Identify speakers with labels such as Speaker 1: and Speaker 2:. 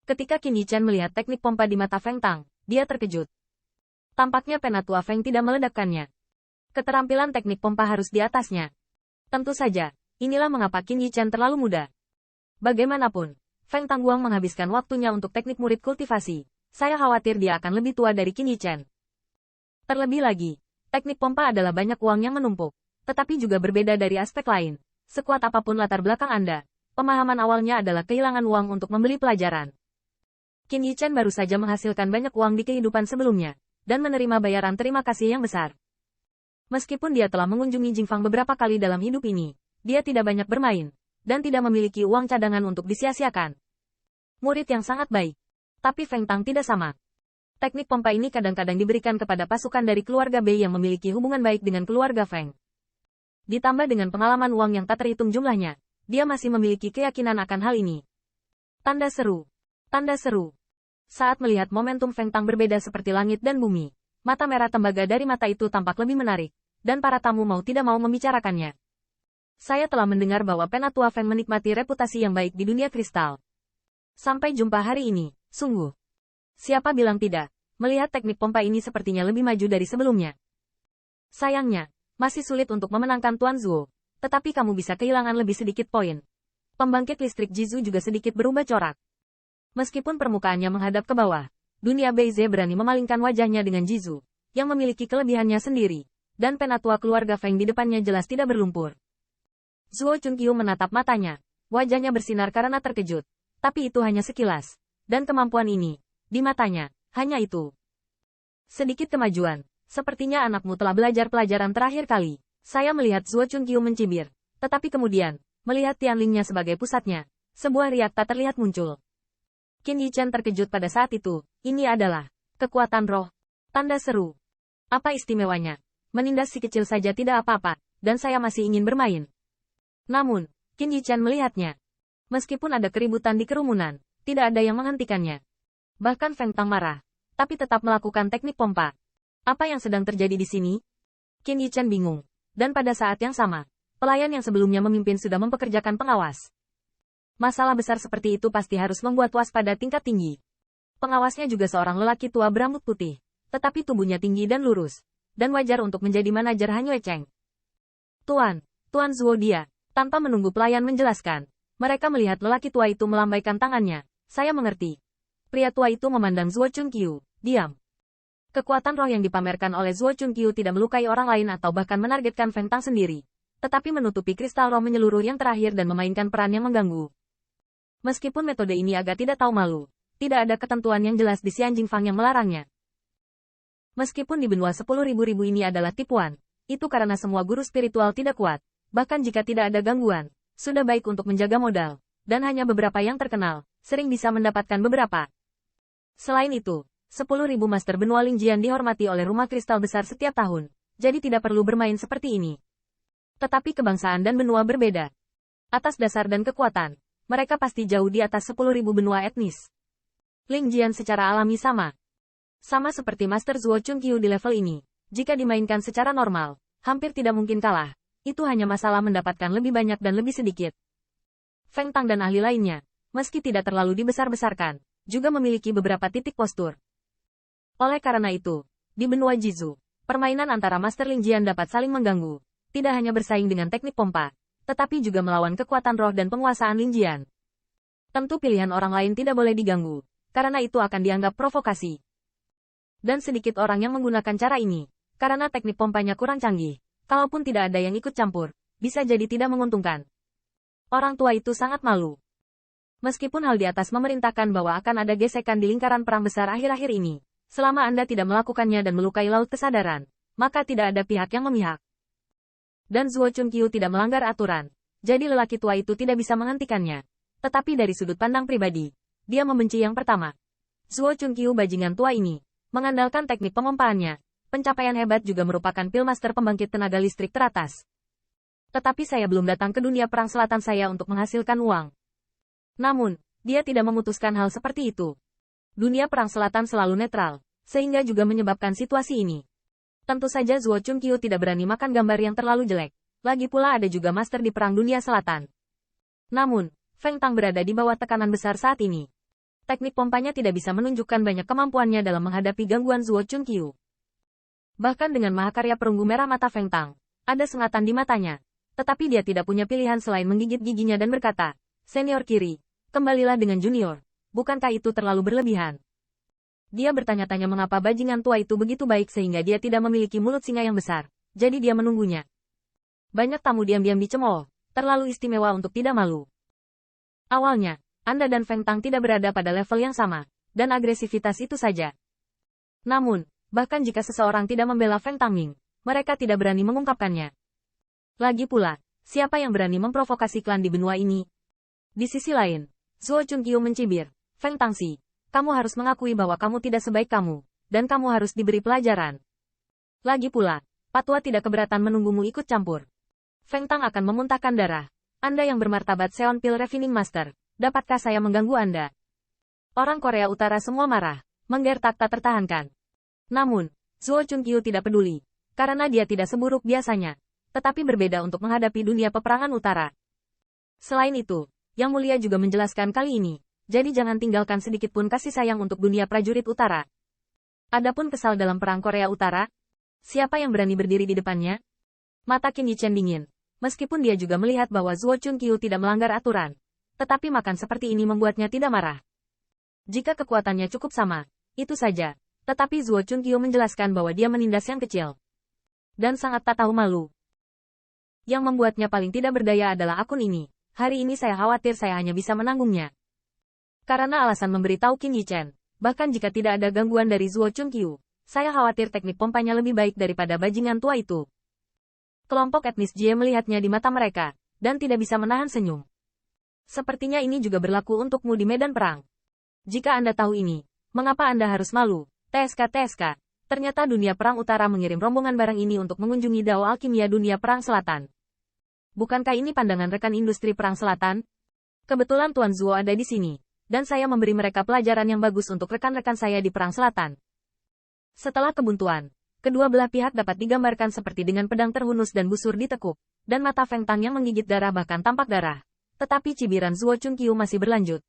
Speaker 1: Ketika Qin Yichen melihat teknik pompa di mata Feng Tang, dia terkejut. Tampaknya penatua Feng tidak meledakkannya. Keterampilan teknik pompa harus di atasnya. Tentu saja, inilah mengapa Qin Yichen terlalu muda. Bagaimanapun, Feng Tangguang menghabiskan waktunya untuk teknik murid kultivasi. Saya khawatir dia akan lebih tua dari Qin Yichen. Terlebih lagi, teknik pompa adalah banyak uang yang menumpuk, tetapi juga berbeda dari aspek lain. Sekuat apapun latar belakang Anda, pemahaman awalnya adalah kehilangan uang untuk membeli pelajaran. Qin Yichen baru saja menghasilkan banyak uang di kehidupan sebelumnya, dan menerima bayaran terima kasih yang besar. Meskipun dia telah mengunjungi Jingfang beberapa kali dalam hidup ini, dia tidak banyak bermain, dan tidak memiliki uang cadangan untuk disia-siakan. Murid yang sangat baik. Tapi Feng Tang tidak sama. Teknik pompa ini kadang-kadang diberikan kepada pasukan dari keluarga Bei yang memiliki hubungan baik dengan keluarga Feng. Ditambah dengan pengalaman uang yang tak terhitung jumlahnya, dia masih memiliki keyakinan akan hal ini. Tanda seru. Tanda seru. Saat melihat momentum Feng Tang berbeda seperti langit dan bumi, mata merah tembaga dari mata itu tampak lebih menarik, dan para tamu mau tidak mau membicarakannya. Saya telah mendengar bahwa penatua Feng menikmati reputasi yang baik di dunia kristal. Sampai jumpa hari ini, sungguh. Siapa bilang tidak, melihat teknik pompa ini sepertinya lebih maju dari sebelumnya. Sayangnya, masih sulit untuk memenangkan Tuan Zuo, tetapi kamu bisa kehilangan lebih sedikit poin. Pembangkit listrik Jizu juga sedikit berubah corak. Meskipun permukaannya menghadap ke bawah, dunia Beize berani memalingkan wajahnya dengan Jizu, yang memiliki kelebihannya sendiri, dan penatua keluarga Feng di depannya jelas tidak berlumpur. Zuo Chunqiu menatap matanya, wajahnya bersinar karena terkejut, tapi itu hanya sekilas, dan kemampuan ini, di matanya, hanya itu. Sedikit kemajuan, sepertinya anakmu telah belajar pelajaran terakhir kali. Saya melihat Zuo Chunqiu mencibir, tetapi kemudian, melihat Tianlingnya sebagai pusatnya, sebuah riak tak terlihat muncul. Qin Yichen terkejut pada saat itu, ini adalah kekuatan roh. Tanda seru. Apa istimewanya? Menindas si kecil saja tidak apa-apa, dan saya masih ingin bermain. Namun, Qin Yichen melihatnya. Meskipun ada keributan di kerumunan, tidak ada yang menghentikannya. Bahkan Feng Tang marah, tapi tetap melakukan teknik pompa. Apa yang sedang terjadi di sini? Qin Yichen bingung, dan pada saat yang sama, pelayan yang sebelumnya memimpin sudah mempekerjakan pengawas. Masalah besar seperti itu pasti harus membuat waspada tingkat tinggi. Pengawasnya juga seorang lelaki tua berambut putih, tetapi tubuhnya tinggi dan lurus, dan wajar untuk menjadi manajer Han Yue Cheng. Tuan Zuo dia, tanpa menunggu pelayan menjelaskan, mereka melihat lelaki tua itu melambaikan tangannya. Saya mengerti. Pria tua itu memandang Zuo Chunqiu, diam. Kekuatan roh yang dipamerkan oleh Zuo Chunqiu tidak melukai orang lain atau bahkan menargetkan Feng Tang sendiri, tetapi menutupi kristal roh menyeluruh yang terakhir dan memainkan peran yang mengganggu. Meskipun metode ini agak tidak tahu malu, tidak ada ketentuan yang jelas di Xian Jingfang yang melarangnya. Meskipun di benua 10.000 ini adalah tipuan, itu karena semua guru spiritual tidak kuat, bahkan jika tidak ada gangguan, sudah baik untuk menjaga modal, dan hanya beberapa yang terkenal, sering bisa mendapatkan beberapa. Selain itu, 10.000 master benua Lingjian dihormati oleh rumah kristal besar setiap tahun, jadi tidak perlu bermain seperti ini. Tetapi kebangsaan dan benua berbeda. Atas dasar dan kekuatan, mereka pasti jauh di atas 10.000 benua etnis. Lingjian secara alami sama. Sama seperti Master Zuo Chunqiu di level ini, jika dimainkan secara normal, hampir tidak mungkin kalah. Itu hanya masalah mendapatkan lebih banyak dan lebih sedikit. Feng Tang dan ahli lainnya, meski tidak terlalu dibesar-besarkan, juga memiliki beberapa titik postur. Oleh karena itu, di benua Jizu, permainan antara Master Lingjian dapat saling mengganggu, tidak hanya bersaing dengan teknik pompa, tetapi juga melawan kekuatan roh dan penguasaan Lingjian. Tentu pilihan orang lain tidak boleh diganggu, karena itu akan dianggap provokasi. Dan sedikit orang yang menggunakan cara ini, karena teknik pompanya kurang canggih, kalaupun tidak ada yang ikut campur, bisa jadi tidak menguntungkan. Orang tua itu sangat malu. Meskipun hal di atas memerintahkan bahwa akan ada gesekan di lingkaran perang besar akhir-akhir ini, selama Anda tidak melakukannya dan melukai laut kesadaran, maka tidak ada pihak yang memihak. Dan Zuo Chunqiu tidak melanggar aturan, jadi lelaki tua itu tidak bisa menghentikannya. Tetapi dari sudut pandang pribadi, dia membenci yang pertama. Zuo Chunqiu bajingan tua ini, mengandalkan teknik pemompaannya, pencapaian hebat juga merupakan pilmaster pembangkit tenaga listrik teratas. Tetapi saya belum datang ke dunia perang selatan saya untuk menghasilkan uang. Namun, dia tidak memutuskan hal seperti itu. Dunia perang selatan selalu netral, sehingga juga menyebabkan situasi ini. Tentu saja Zuo Chunqiu tidak berani makan gambar yang terlalu jelek. Lagi pula ada juga master di perang dunia selatan. Namun, Feng Tang berada di bawah tekanan besar saat ini. Teknik pompanya tidak bisa menunjukkan banyak kemampuannya dalam menghadapi gangguan Zuo Chunqiu. Bahkan dengan mahakarya perunggu merah mata Feng Tang, ada sengatan di matanya. Tetapi dia tidak punya pilihan selain menggigit giginya dan berkata, "Senior kiri, kembalilah dengan junior. Bukankah itu terlalu berlebihan?" Dia bertanya-tanya mengapa bajingan tua itu begitu baik sehingga dia tidak memiliki mulut singa yang besar. Jadi dia menunggunya. Banyak tamu diam-diam dicemooh, terlalu istimewa untuk tidak malu. Awalnya, Anda dan Feng Tang tidak berada pada level yang sama, dan agresivitas itu saja. Namun, bahkan jika seseorang tidak membela Feng Tangming, mereka tidak berani mengungkapkannya. Lagi pula, siapa yang berani memprovokasi klan di benua ini? Di sisi lain, Zuo Chunqiu mencibir, "Feng Tangxi, kamu harus mengakui bahwa kamu tidak sebaik kamu, dan kamu harus diberi pelajaran. Lagi pula, Patwa tidak keberatan menunggumu ikut campur. Feng Tang akan memuntahkan darah. Anda yang bermartabat Seon Pil Refining Master, dapatkah saya mengganggu Anda?" Orang Korea Utara semua marah, menggertak tak tertahankan. Namun, Zuo Chunqiu tidak peduli, karena dia tidak seburuk biasanya, tetapi berbeda untuk menghadapi dunia peperangan utara. Selain itu, Yang Mulia juga menjelaskan kali ini, jadi jangan tinggalkan sedikit pun kasih sayang untuk dunia prajurit utara. Adapun kesal dalam perang Korea Utara, siapa yang berani berdiri di depannya? Mata Qin Yichen dingin, meskipun dia juga melihat bahwa Zuo Chunqiu tidak melanggar aturan, tetapi makan seperti ini membuatnya tidak marah. Jika kekuatannya cukup sama, itu saja. Tetapi Zuo Chunqiu menjelaskan bahwa dia menindas yang kecil. Dan sangat tak tahu malu. Yang membuatnya paling tidak berdaya adalah akun ini. Hari ini saya khawatir saya hanya bisa menanggungnya. Karena alasan memberitahu Qin Yichen, bahkan jika tidak ada gangguan dari Zuo Chunqiu, saya khawatir teknik pompanya lebih baik daripada bajingan tua itu. Kelompok etnis Jie melihatnya di mata mereka, dan tidak bisa menahan senyum. Sepertinya ini juga berlaku untukmu di medan perang. Jika Anda tahu ini, mengapa Anda harus malu? TSK, ternyata dunia perang utara mengirim rombongan barang ini untuk mengunjungi Dao Alkimia dunia perang selatan. Bukankah ini pandangan rekan industri perang selatan? Kebetulan Tuan Zuo ada di sini, dan saya memberi mereka pelajaran yang bagus untuk rekan-rekan saya di perang selatan. Setelah kebuntuan, kedua belah pihak dapat digambarkan seperti dengan pedang terhunus dan busur ditekuk, dan mata Feng Tang yang menggigit darah bahkan tampak darah. Tetapi cibiran Zuo Chunqiu masih berlanjut.